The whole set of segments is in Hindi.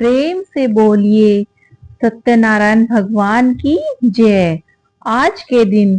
प्रेम से बोलिए सत्यनारायण भगवान की जय। आज के दिन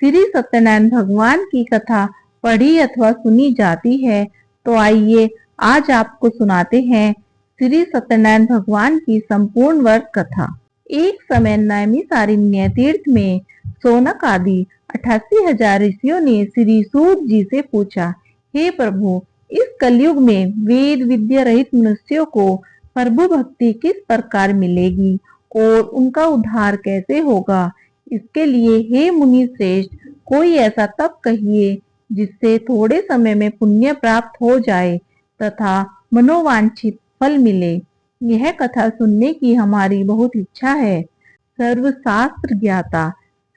श्री सत्यनारायण भगवान की कथा पढ़ी अथवा सुनी जाती है, तो आइए आज आपको सुनाते हैं श्री सत्यनारायण भगवान की संपूर्ण व्रत कथा। एक समय नैमिषारण्य तीर्थ में शौनक आदि 88,000 ऋषियों ने श्री सूत जी से पूछा, हे प्रभु, इस कलयुग में वेद विद्या रहित मनुष्यों को प्रभु भक्ति किस प्रकार मिलेगी और उनका उद्धार कैसे होगा? इसके लिए हे मुनि श्रेष्ठ, कोई ऐसा तप कहिए जिससे थोड़े समय में पुण्य प्राप्त हो जाए तथा मनोवांछित फल मिले। यह कथा सुनने की हमारी बहुत इच्छा है। सर्वशास्त्र ज्ञाता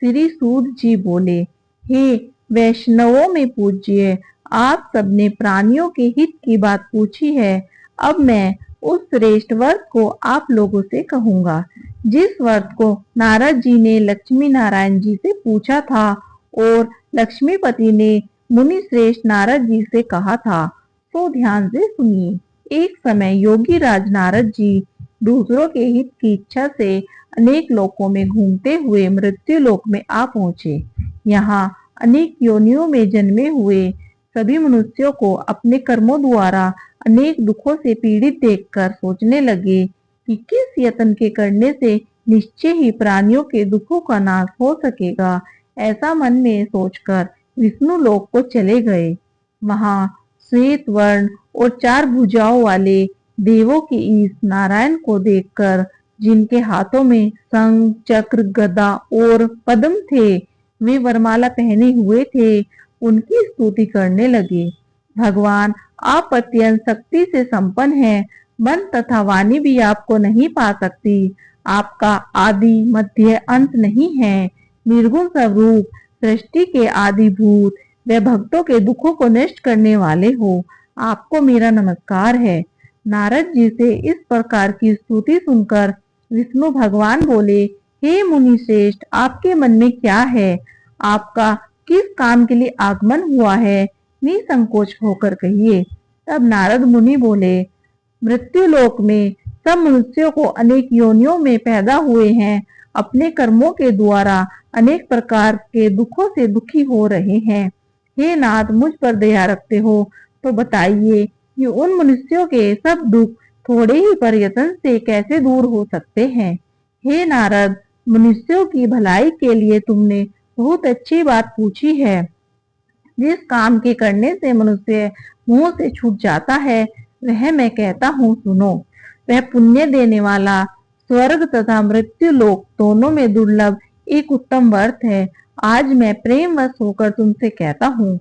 श्री सूत जी बोले, हे वैष्णवों में पूज्य, आप सबने प्राणियों के हित की बात पूछी है। अब मैं उस श्रेष्ठ व्रत को आप लोगों से कहूंगा, जिस व्रत को नारद जी ने लक्ष्मी नारायण जी से पूछा था और लक्ष्मीपति ने मुनि श्रेष्ठ नारद जी से कहा था। तो ध्यान से सुनिए। एक समय योगी राज नारद जी दूसरों के हित की इच्छा से अनेक लोकों में घूमते हुए मृत्यु लोक में आ पहुंचे। यहाँ अनेक योनियों में जन्मे हुए सभी मनुष्यों को अपने कर्मों द्वारा अनेक दुखों से पीड़ित देखकर सोचने लगे कि किस यत्न के करने से निश्चय ही प्राणियों के दुखों का नाश हो सकेगा। ऐसा मन में सोचकर विष्णु लोक को चले गए। वहां श्वेत वर्ण और 4 भुजाओं वाले देवों के ईश नारायण को देखकर, जिनके हाथों में शंख चक्र गदा और पद्म थे, वे वरमाला पहने हुए थे, उनकी स्तुति करने लगे। भगवान, आप अत्यंत शक्ति से संपन्न हैं, मन तथा वाणी भी आपको नहीं पा सकती। आपका आदि मध्य अंत नहीं है। निर्गुण स्वरूप, सृष्टि के आदिभूत व भक्तों के दुखों को नष्ट करने वाले हो, आपको मेरा नमस्कार है। नारद जी से इस प्रकार की स्तुति सुनकर विष्णु भगवान बोले, हे मुनि श्रेष्ठ, आपके मन में क्या है? आपका किस काम के लिए आगमन हुआ है? निसंकोच होकर कहिए। तब नारद मुनि बोले, मृत्यु लोक में सब मनुष्यों को अनेक योनियों में पैदा हुए हैं, अपने कर्मों के द्वारा अनेक प्रकार के दुखों से दुखी हो रहे हैं। हे नाथ, मुझ पर दया रखते हो तो बताइए कि उन मनुष्यों के सब दुख थोड़े ही प्रयत्न से कैसे दूर हो सकते हैं। हे नारद, मनुष्यों की भलाई के लिए तुमने बहुत अच्छी बात पूछी है। जिस काम के करने से मनुष्य मुंह से छूट जाता है, वह मैं कहता हूँ, सुनो। वह पुण्य देने वाला स्वर्ग तथा मृत्यु लोक दोनों में दुर्लभ एक उत्तम व्रत है। आज मैं प्रेमवश होकर तुमसे कहता हूँ,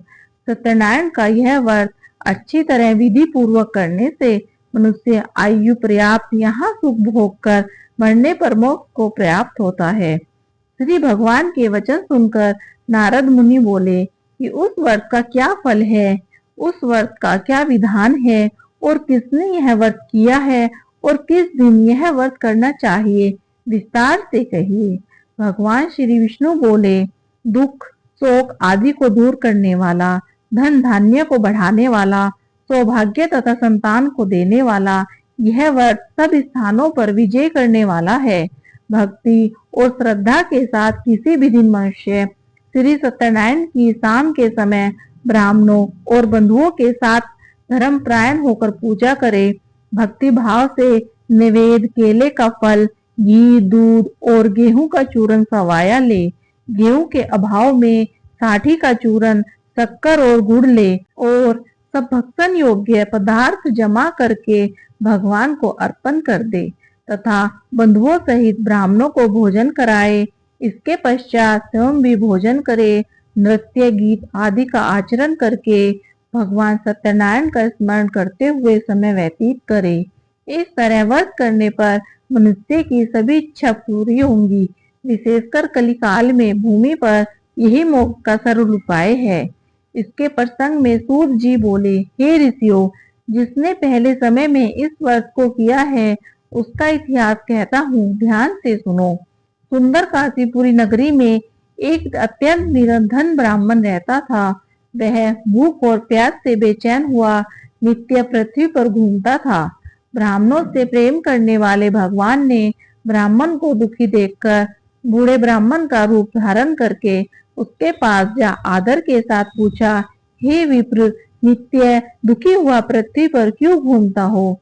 सत्यनारायण का यह व्रत अच्छी तरह विधि पूर्वक करने से मनुष्य आयु पर्याप्त यहाँ सुख भोग कर मरने पर मोक्ष को प्राप्त होता है। श्री भगवान के वचन सुनकर नारद मुनि बोले कि उस व्रत का क्या फल है, उस व्रत का क्या विधान है और किसने यह व्रत किया है और किस दिन यह व्रत करना चाहिए, विस्तार से कहिए। भगवान श्री विष्णु बोले, दुख शोक आदि को दूर करने वाला, धन धान्य को बढ़ाने वाला, सौभाग्य तथा संतान को देने वाला, यह व्रत सब स्थानों पर विजय करने वाला है। भक्ति और श्रद्धा के साथ किसी भी दिन मनुष्य श्री सत्यनारायण की शाम के समय ब्राह्मणों और बंधुओं के साथ धर्मपरायण होकर पूजा करे। भक्ति भाव से नैवेद्य केले का फल, घी, दूध और गेहूं का चूरन सवाया ले। गेहूं के अभाव में साठी का चूरन, शक्कर और गुड़ ले और सब भक्षण योग्य पदार्थ जमा करके भगवान को अर्पण कर दे तथा बंधुओं सहित ब्राह्मणों को भोजन कराए। इसके पश्चात स्वयं भी भोजन करे। नृत्य गीत आदि का आचरण करके भगवान सत्यनारायण का स्मरण करते हुए समय व्यतीत करे। इस तरह व्रत करने पर मनुष्य की सभी इच्छा पूरी होंगी। विशेषकर कलिकाल में भूमि पर यही मोक्ष का सरल उपाय है। इसके प्रसंग में सूत जी बोले, हे ऋषियों, जिसने पहले समय में इस व्रत को किया है उसका इतिहास कहता हूँ, ध्यान से सुनो। सुंदर काशीपुरी नगरी में एक अत्यंत निर्धन ब्राह्मण रहता था। वह भूख और प्यास से बेचैन हुआ नित्य पृथ्वी पर घूमता था। ब्राह्मणों से प्रेम करने वाले भगवान ने ब्राह्मण को दुखी देखकर बूढ़े ब्राह्मण का रूप धारण करके उसके पास जा आदर के साथ पूछा, हे विप्र, नित्य दुखी हुआ पृथ्वी पर क्यों घूमता हो?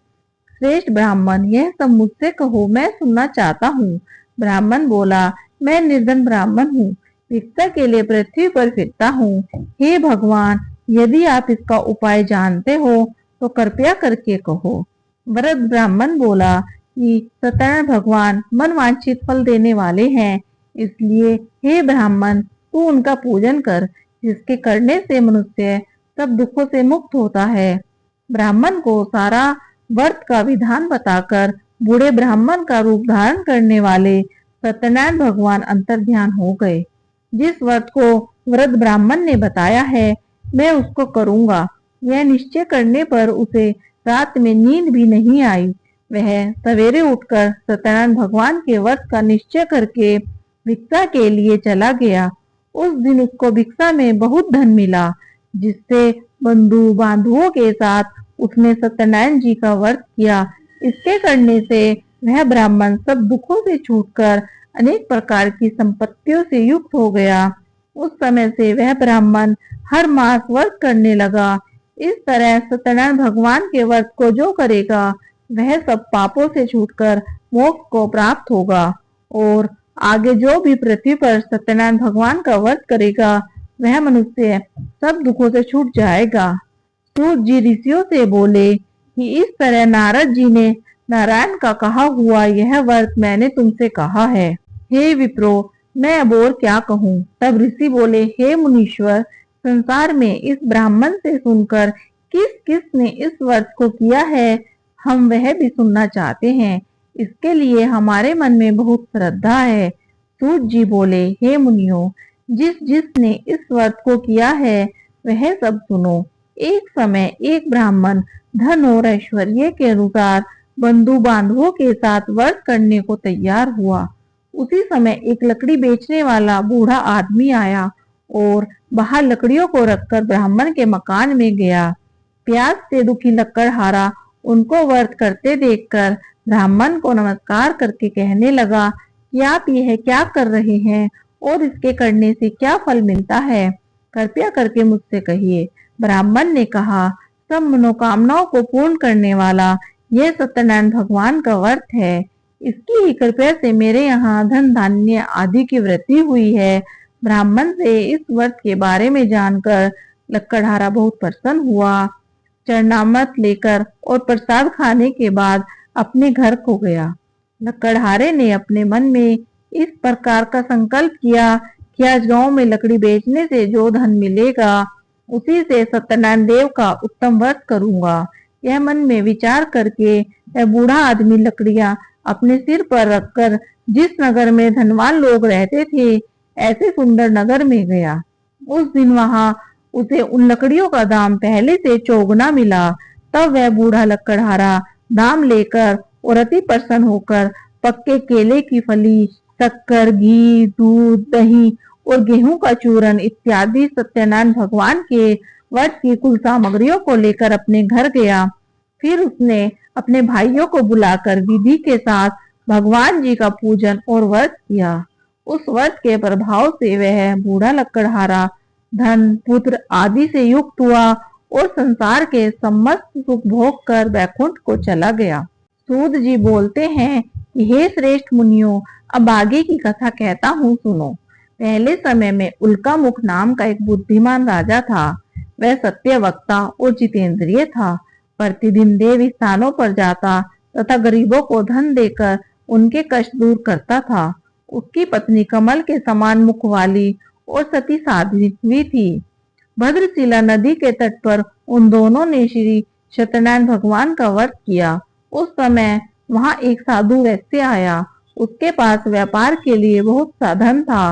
श्रेष्ठ ब्राह्मण, यह सब मुझसे कहो, मैं सुनना चाहता हूँ। ब्राह्मण बोला, मैं निर्धन ब्राह्मण हूँ, भिक्षा के लिए पृथ्वी पर फिरता हूँ। हे भगवान, यदि आप इसका उपाय जानते हो तो कृपया करके कहो। वृद्ध ब्राह्मण बोला कि सत्यनारायण भगवान मनवांछित फल देने वाले हैं, इसलिए हे ब्राह्मण, तू उनका पूजन कर, जिसके करने से मनुष्य सब दुखों से मुक्त होता है। ब्राह्मण को सारा व्रत का विधान बताकर बूढ़े ब्राह्मण का रूप धारण करने वाले सत्यनारायण भगवान अंतर्ध्यान हो गए। जिस व्रत को वृद्ध ब्राह्मण ने बताया है, मैं उसको करूंगा। यह निश्चय करने पर उसे रात में नींद भी नहीं आई। वह सवेरे उठकर सत्यनारायण भगवान के व्रत का निश्चय करके भिक्षा के लिए चला गया। उस दिन उसको भिक्षा में बहुत धन मिला, जिससे बंधु बांधुओं के साथ उसने सत्यनारायण जी का व्रत किया। इसके करने से वह ब्राह्मण सब दुखों से छूटकर अनेक प्रकार की संपत्तियों से युक्त हो गया। उस समय से वह ब्राह्मण हर मास व्रत करने लगा। इस तरह सत्यनारायण भगवान के व्रत को जो करेगा वह सब पापों से छूटकर मोक्ष को प्राप्त होगा, और आगे जो भी पृथ्वी पर सत्यनारायण भगवान का व्रत करेगा वह मनुष्य सब दुखों से छूट जाएगा। सूत जी ऋषियों से बोले कि इस तरह नारद जी ने नारायण का कहा हुआ यह व्रत मैंने तुमसे कहा है। हे विप्रो, मैं अब और क्या कहूँ? तब ऋषि बोले, हे मुनीश्वर, संसार में इस ब्राह्मण से सुनकर किस किस ने इस व्रत को किया है, हम वह भी सुनना चाहते हैं। इसके लिए हमारे मन में बहुत श्रद्धा है। सूत जी बोले, हे मुनियों, जिस जिसने इस व्रत को किया है वह सब सुनो। एक समय एक ब्राह्मण धन और ऐश्वर्य के अनुसार बंधु बांधवों के साथ व्रत करने को तैयार हुआ। उसी समय एक लकड़ी बेचने वाला बूढ़ा आदमी आया और बाहर लकड़ियों को रखकर ब्राह्मण के मकान में गया। प्यास से दुखी लकड़हारा उनको व्रत करते देखकर ब्राह्मण को नमस्कार करके कहने लगा कि आप यह क्या कर रहे हैं और इसके करने से क्या फल मिलता है, कृपया करके मुझसे कहिए। ब्राह्मण ने कहा, सब मनोकामनाओं को पूर्ण करने वाला यह सत्यनारायण भगवान का व्रत है। इसकी ही कृपया से मेरे यहाँ धन धान्य आदि की वृद्धि हुई है। ब्राह्मण से इस व्रत के बारे में जानकर लकड़हारा बहुत प्रसन्न हुआ। चरणामृत लेकर और प्रसाद खाने के बाद अपने घर को गया। लकड़हारे ने अपने मन में इस प्रकार का संकल्प किया कि आज गांव में लकड़ी बेचने से जो धन मिलेगा उसी से सत्यनारायण देव का उत्तम व्रत करूंगा। यह मन में विचार करके वह बूढ़ा आदमी लकड़ियां अपने सिर पर रखकर जिस नगर में धनवान लोग रहते थे ऐसे सुंदर नगर में गया। उस दिन वहां उसे उन लकड़ियों का दाम पहले से चौगुना मिला। तब वह बूढ़ा लकड़हारा दाम लेकर और अति प्रसन्न होकर पक्के केले की फली, शक्कर, घी, दूध, दही और गेहूं का चूरन इत्यादि सत्यनारायण भगवान के व्रत की कुल सामग्रियों को लेकर अपने घर गया। फिर उसने अपने भाइयों को बुलाकर विधि के साथ भगवान जी का पूजन और व्रत किया। उस व्रत के प्रभाव से वह बूढ़ा लकड़हारा धन, पुत्र आदि से युक्त हुआ और संसार के समस्त सुख भोग कर वैकुंठ को चला गया। सूत जी बोलते हैं कि हे श्रेष्ठ मुनियों, अब आगे की कथा कहता हूँ, सुनो। पहले समय में उल्कामुख नाम का एक बुद्धिमान राजा था। वह सत्य वक्ता और जितेंद्रिय था। प्रतिदिन देव स्थानों पर जाता तथा गरीबों को धन देकर उनके कष्ट दूर करता था। उसकी पत्नी कमल के समान मुख वाली और सती साध्वी थी। भद्रशिला नदी के तट पर उन दोनों ने श्री सत्यनारायण भगवान का व्रत किया। उस समय वहां एक साधु वैश्य आया। उसके पास व्यापार के लिए बहुत साधन था।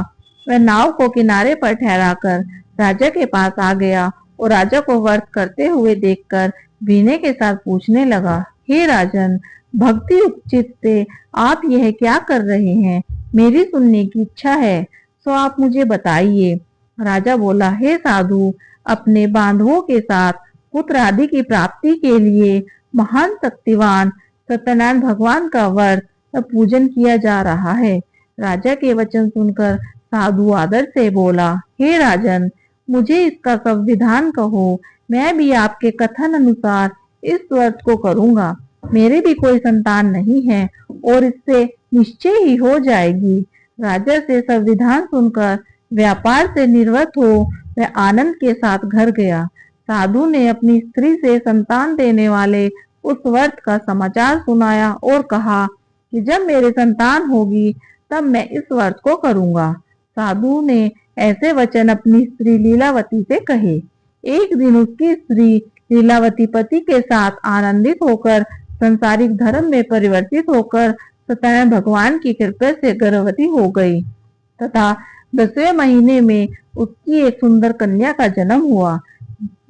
वह नाव को किनारे पर ठहराकर राजा के पास आ गया और राजा को व्रत करते हुए देखकर विनय के साथ पूछने लगा, हे राजन, भक्ति उचित से आप यह क्या कर रहे हैं? मेरी सुनने की इच्छा है, सो आप मुझे बताइए। राजा बोला, हे साधु, अपने बांधवों के साथ पुत्र आदि की प्राप्ति के लिए महान शक्तिवान सत्यनारायण भगवान का व्रत तब पूजन किया जा रहा है। राजा के वचन सुनकर साधु आदर से बोला, हे राजन, मुझे इसका संविधान कहो। मैं भी आपके कथन अनुसार इस व्रत को करूंगा। मेरे भी कोई संतान नहीं है और इससे निश्चय ही हो जाएगी। राजा से संविधान सुनकर व्यापार से निवृत्त हो वह आनंद के साथ घर गया। साधु ने अपनी स्त्री से संतान देने वाले उस व्रत का समाचार सुनाया और कहा कि जब मेरे संतान होगी तब मैं इस व्रत को करूंगा। साधु ने ऐसे वचन अपनी स्त्री लीलावती से कहे। एक दिन उसकी स्त्री लीलावती पति के साथ आनंदित होकर संसारिक धर्म में परिवर्तित होकर सत्यनारायण भगवान की कृपा से गर्भवती हो गई तथा 10वें महीने में उसकी एक सुंदर कन्या का जन्म हुआ।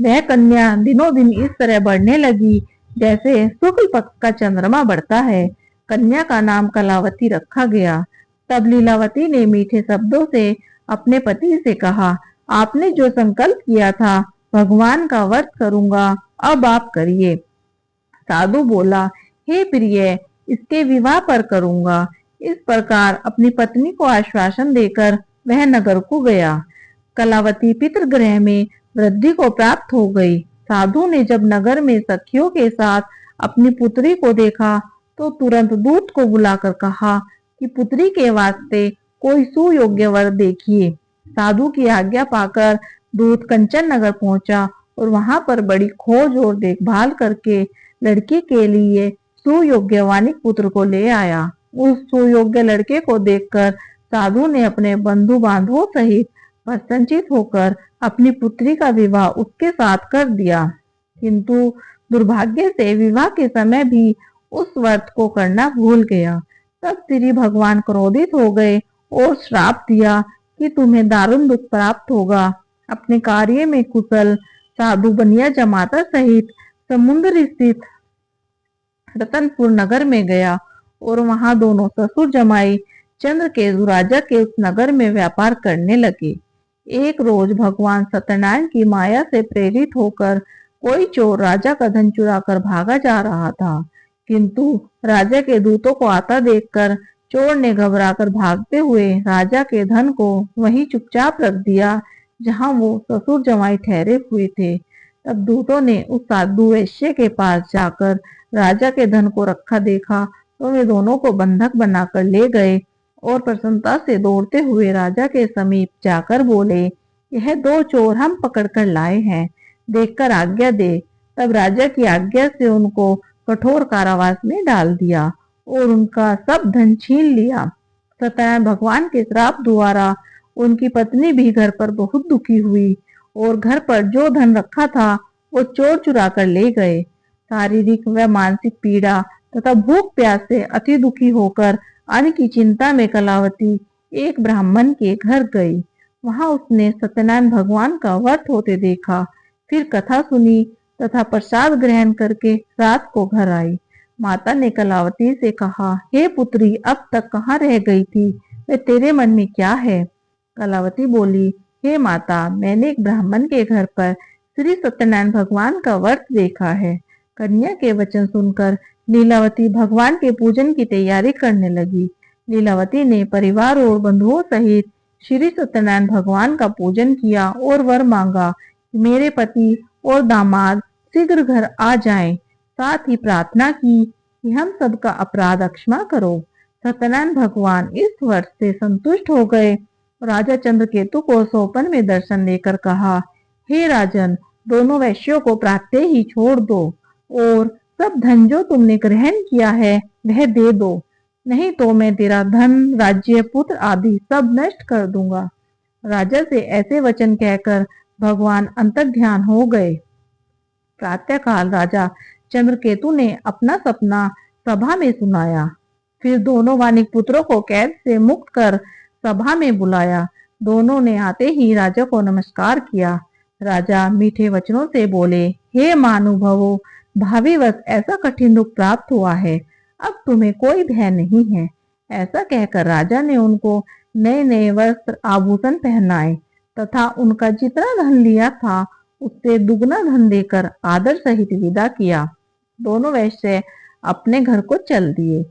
वह कन्या दिनों दिन इस तरह बढ़ने लगी जैसे शुक्ल पक्ष का चंद्रमा बढ़ता है। कन्या का नाम कलावती रखा गया। तब लीलावती ने मीठे शब्दों से अपने पति से कहा, आपने जो संकल्प किया था भगवान का व्रत करूंगा, अब आप करिए। साधु बोला, हे प्रिय, इसके विवाह पर करूंगा। इस प्रकार अपनी पत्नी को आश्वासन देकर वह नगर को गया। कलावती पितृगृह में वृद्धि को प्राप्त हो गई। साधु ने जब नगर में सखियों के साथ अपनी पुत्री को देखा तो तुरंत दूत को बुलाकर कहा कि पुत्री के वास्ते कोई सुयोग्य वर देखिए। साधु की आज्ञा पाकर दूत कंचन नगर पहुंचा और वहां पर बड़ी खोज और देखभाल करके लड़की के लिए सुयोग्य वानिक पुत्र को ले आया। उस सुयोग्य लड़के को देखकर साधु ने अपने बंधु बांधवों सहित प्रसन्नचित होकर अपनी पुत्री का विवाह उसके साथ कर दिया। किंतु दुर्भाग्य से विवाह के समय भी उस व्रत को करना भूल गया। तब श्री भगवान क्रोधित हो गए और श्राप दिया कि तुम्हें दारुण दुख प्राप्त होगा। अपने कार्य में कुशल साधु बनिया जमाता सहित समुद्र स्थित रतनपुर नगर में गया और वहां दोनों ससुर जमाई चंद्रकेतु राजा के उस नगर में व्यापार करने लगे। एक रोज भगवान सत्यनारायण की माया से प्रेरित होकर कोई चोर राजा का धन चुरा कर भागा जा रहा था, किंतु राजा के दूतों को आता देखकर चोर ने घबराकर भागते हुए राजा के धन को वहीं चुपचाप रख दिया जहां वो ससुर जमाई ठहरे हुए थे। तब दूतों ने उस साधु वैश्य के पास जाकर राजा के धन को रखा देखा तो वे दोनों को बंधक बनाकर ले गए और प्रसन्नता से दौड़ते हुए राजा के समीप जाकर बोले, यह दो चोर हम पकड़कर लाए हैं, देखकर आज्ञा दे। तब राजा की आज्ञा से उनको कठोर कारावास में डाल दिया और उनका सब धन छीन लिया। सत्यनारायण भगवान के श्राप द्वारा उनकी पत्नी भी घर पर बहुत दुखी हुई और घर पर जो धन रखा था वो चोर चुरा कर ले गए। शारीरिक व मानसिक पीड़ा तथा भूख प्यास से अति दुखी होकर अन्न की चिंता में कलावती एक ब्राह्मण के घर गई। वहां उसने सत्यनारायण भगवान का व्रत होते देखा, फिर कथा सुनी तथा प्रसाद ग्रहण करके रात को घर आई। माता ने कलावती से कहा, हे पुत्री, अब तक कहाँ रह गई थी? वे तेरे मन में क्या है? कलावती बोली, हे माता, मैंने एक ब्राह्मण के घर पर श्री सत्यनारायण भगवान का व्रत देखा है। कन्या के वचन सुनकर लीलावती भगवान के पूजन की तैयारी करने लगी। लीलावती ने परिवार और बंधुओं सहित श्री सत्यनारायण भगवान का पूजन किया और वर मांगा कि मेरे पति और दामाद शीघ्र घर आ जाएं। साथ ही प्रार्थना की कि हम सबका अपराध क्षमा करो। सत्यनारायण भगवान इस वर्ष से संतुष्ट हो गए। राजा चंद्रकेतु को सोपन में दर्शन देकर कहा, हे राजन, दोनों वैश्यों को प्रातः ही छोड़ दो और सब धन जो तुमने ग्रहण किया है वह दे दो, नहीं तो मैं तेरा धन, राज्य, पुत्र आदि सब नष्ट कर दूंगा। राजा से ऐसे वचन कहकर भगवान अंतर्ध्यान हो गए। प्रातःकाल राजा चंद्रकेतु ने अपना सपना सभा में सुनाया। फिर दोनों वानिक पुत्रों को कैद से मुक्त कर सभा में बुलाया। दोनों ने आते ही राजा को नमस्कार किया। राजा मीठे वचनों से बोले, हे महानुभावों, भावी वक्त ऐसा कठिन दुख प्राप्त हुआ है, अब तुम्हें कोई भय नहीं है। ऐसा कहकर राजा ने उनको नए नए वस्त्र आभूषण पहनाए तथा उनका जितना धन लिया था उससे दुगना धन देकर आदर सहित विदा किया। दोनों वैश्य अपने घर को चल दिए।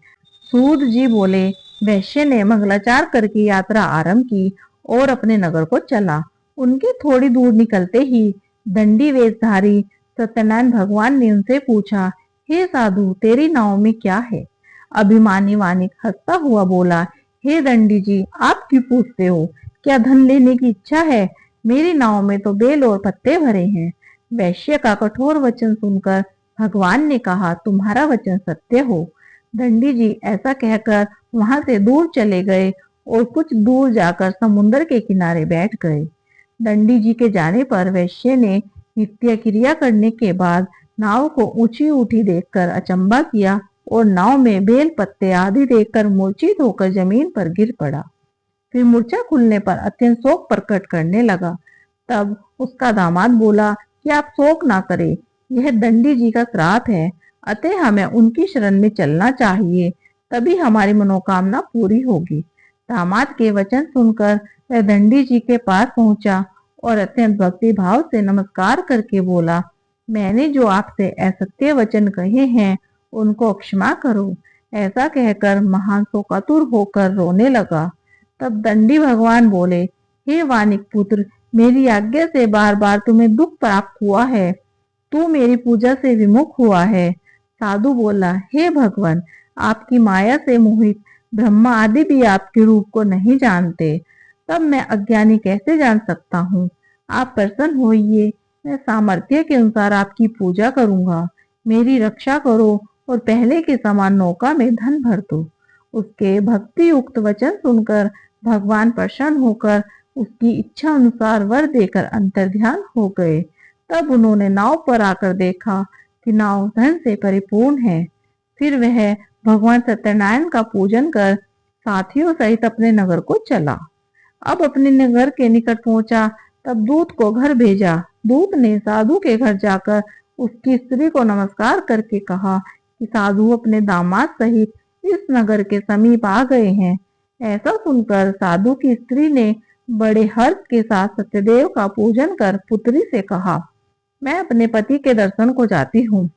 सूद जी बोले, वैश्य ने मंगलाचार करके यात्रा आरंभ की और अपने नगर को चला। उनके थोड़ी दूर निकलते ही दंडी वेशधारी सत्यनारायण भगवान ने उनसे पूछा, हे साधु, तेरी नाव में क्या है? अभिमानी वानिक हंसता हुआ बोला, हे दंडी जी, आप क्यों पूछते हो? क्या धन लेने की इच्छा है? मेरी नाव में तो बेल और पत्ते भरे हैं। वैश्य का कठोर वचन सुनकर भगवान ने कहा, तुम्हारा वचन सत्य हो। दंडी जी ऐसा कहकर वहां से दूर चले गए और कुछ दूर जाकर समुद्र के किनारे बैठ गए। दंडी जी के जाने पर वैश्य ने नित्य क्रिया करने के बाद नाव को ऊंची उठी देखकर अचंबा किया और नाव में बेल पत्ते आदि देखकर मूर्छित होकर जमीन पर गिर पड़ा। फिर मूर्छा खुलने पर अत्यंत शोक प्रकट करने लगा। तब उसका दामाद बोला कि आप शोक ना करें, यह दंडी जी का श्राप है, अतः हमें उनकी शरण में चलना चाहिए, तभी हमारी मनोकामना पूरी होगी। दामाद के वचन सुनकर वह दंडी जी के पास पहुंचा और अत्यंत भक्ति भाव से नमस्कार करके बोला, मैंने जो आपसे असत्य वचन कहे हैं उनको क्षमा करो। ऐसा कहकर महान शोकातुर होकर रोने लगा। तब दंडी भगवान बोले, हे वानिक पुत्र, मेरी आज्ञा से बार बार तुम्हें दुख प्राप्त हुआ है, तू मेरी पूजा से विमुख हुआ है। साधु बोला, हे भगवान, आपकी माया से मोहित ब्रह्मा आदि भी आपके रूप को नहीं जानते, तब मैं अज्ञानी कैसे जान सकता हूँ? आप प्रसन्न होइए, मैं सामर्थ्य के अनुसार आपकी पूजा करूंगा। मेरी रक्षा करो और पहले के समान नौका में धन भर दो। उसके भक्ति युक्त वचन सुनकर भगवान प्रसन्न होकर उसकी इच्छा अनुसार वर देकर अंतर्ध्यान हो गए। तब उन्होंने नाव पर आकर देखा कि नाव धन से परिपूर्ण है। फिर वह भगवान सत्यनारायण का पूजन कर साथियों सहित अपने नगर को चला। अब अपने नगर के निकट पहुंचा, तब दूत को घर भेजा। दूत ने साधु के घर जाकर उसकी स्त्री को नमस्कार करके कहा कि साधु अपने दामाद सहित इस नगर के समीप आ गए हैं। ऐसा सुनकर साधु की स्त्री ने बड़े हर्ष के साथ सत्यदेव का पूजन कर पुत्री से कहा, मैं अपने पति के दर्शन को जाती हूँ,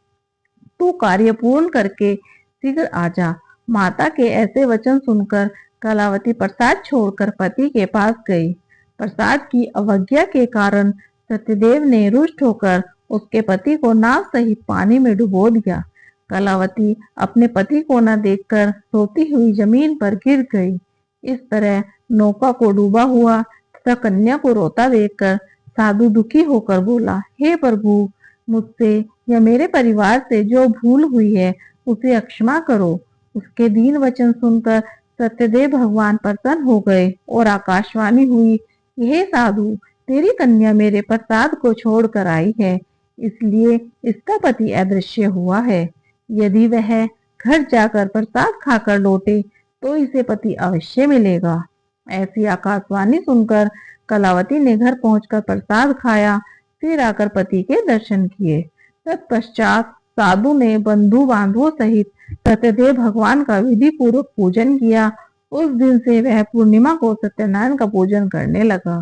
तू कार्य पूर्ण करके शीघ्र आजा। माता के ऐसे वचन सुनकर कलावती प्रसाद छोड़कर पति के पास गई। प्रसाद की अवज्ञा के कारण सत्यदेव ने रुष्ट होकर उसके पति को नाव सहित पानी में डुबो दिया। कलावती अपने पति को न देखकर सोती हुई जमीन पर गिर गई। इस तरह नौका को डूबा हुआ तथा कन्या को रोता देखकर साधु दुखी होकर बोला, हे प्रभु, मुझसे या मेरे परिवार से जो भूल हुई है उसे क्षमा करो। उसके दीन वचन सुनकर सत्यदेव भगवान प्रसन्न हो गए और आकाशवाणी हुई, हे साधु, तेरी कन्या मेरे प्रसाद को छोड़कर आई है, इसलिए इसका पति अदृश्य हुआ है। यदि वह घर जाकर प्रसाद खाकर लौटे तो इसे पति अवश्य मिलेगा। ऐसी आकाशवाणी सुनकर कलावती ने घर पहुंचकर प्रसाद खाया, फिर आकर पति के दर्शन किए। तत्पश्चात साधु ने बंधु बांधवों सहित सत्यदेव भगवान का विधि पूर्वक पूजन किया। उस दिन से वह पूर्णिमा को सत्यनारायण का पूजन करने लगा।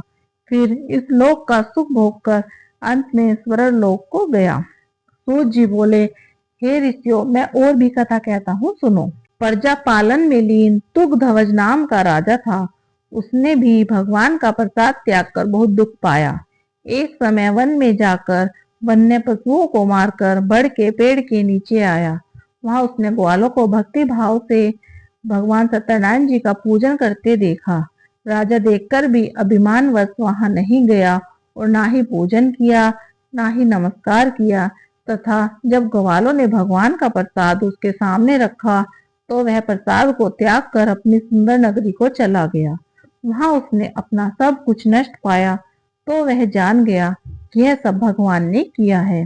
फिर इस लोक का सुख भोग कर अंत में स्वर्ग लोक को गया। सूत जी बोले, हे ऋषियों, मैं और भी कथा कहता हूँ, सुनो। प्रजा पालन में लीन तुगध्वज नाम का राजा था। उसने भी भगवान का प्रसाद त्याग कर बहुत दुख पाया। एक समय वन में जाकर वन्य पशुओं को मारकर बड़ के पेड़ के नीचे आया। वहां उसने ग्वालों को भक्ति भाव से भगवान सत्यनारायण जी का पूजन करते देखा। राजा देखकर भी अभिमानवश वहां नहीं गया और ना ही पूजन किया, ना ही नमस्कार किया, तथा जब ग्वालों ने भगवान का प्रसाद उसके सामने रखा तो वह प्रसाद को त्याग कर अपनी सुंदर नगरी को चला गया। वहां उसने अपना सब कुछ नष्ट पाया तो वह जान गया कि यह सब भगवान ने किया है।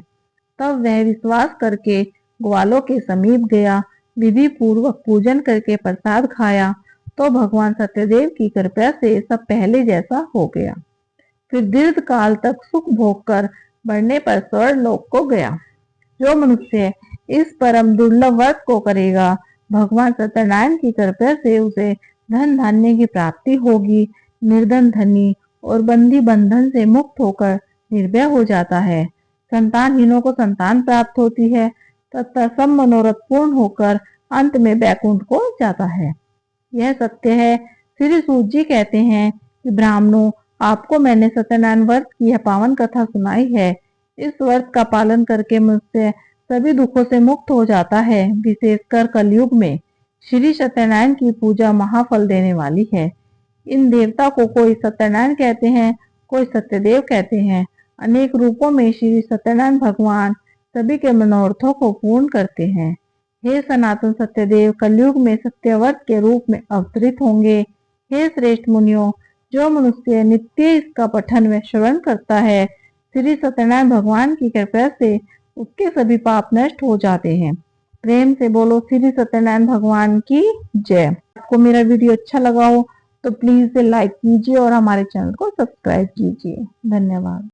तब वह विश्वास करके ग्वालों के समीप गया, विधि पूर्वक पूजन करके प्रसाद खाया तो भगवान सत्यदेव की कृपा से सब पहले जैसा हो गया। फिर दीर्घ काल तक सुख भोग कर बढ़ने पर स्वर्ग लोक को गया। जो मनुष्य इस परम दुर्लभ व्रत को करेगा, भगवान सत्यनारायण की कृपा से उसे धन धान्य की प्राप्ति होगी। निर्धन धनी और बंदी बंधन से मुक्त होकर निर्भय हो जाता है। संतानहीनों को संतान प्राप्त होती है तथा सब मनोरथ पूर्ण होकर अंत में बैकुंठ को जाता है। यह सत्य है। श्री सूत जी कहते हैं कि ब्राह्मणों, आपको मैंने सत्यनारायण व्रत की यह पावन कथा सुनाई है। इस व्रत का पालन करके मनुष्य सभी दुखों से मुक्त हो जाता है। विशेषकर कलयुग में श्री सत्यनारायण की पूजा महाफल देने वाली है। इन देवता को कोई सत्यनारायण कहते हैं, कोई सत्यदेव कहते हैं। अनेक रूपों में श्री सत्यनारायण भगवान सभी के मनोरथों को पूर्ण करते हैं। हे सनातन सत्यदेव, कलयुग में सत्यव्रत के रूप में अवतरित होंगे। हे श्रेष्ठ मुनियों, जो मनुष्य नित्य इसका पठन व श्रवण करता है, श्री सत्यनारायण भगवान की कृपा से उसके सभी पाप नष्ट हो जाते हैं। प्रेम से बोलो श्री सत्यनारायण भगवान की जय। आपको मेरा वीडियो अच्छा लगा हो तो प्लीज लाइक कीजिए और हमारे चैनल को सब्सक्राइब कीजिए। धन्यवाद।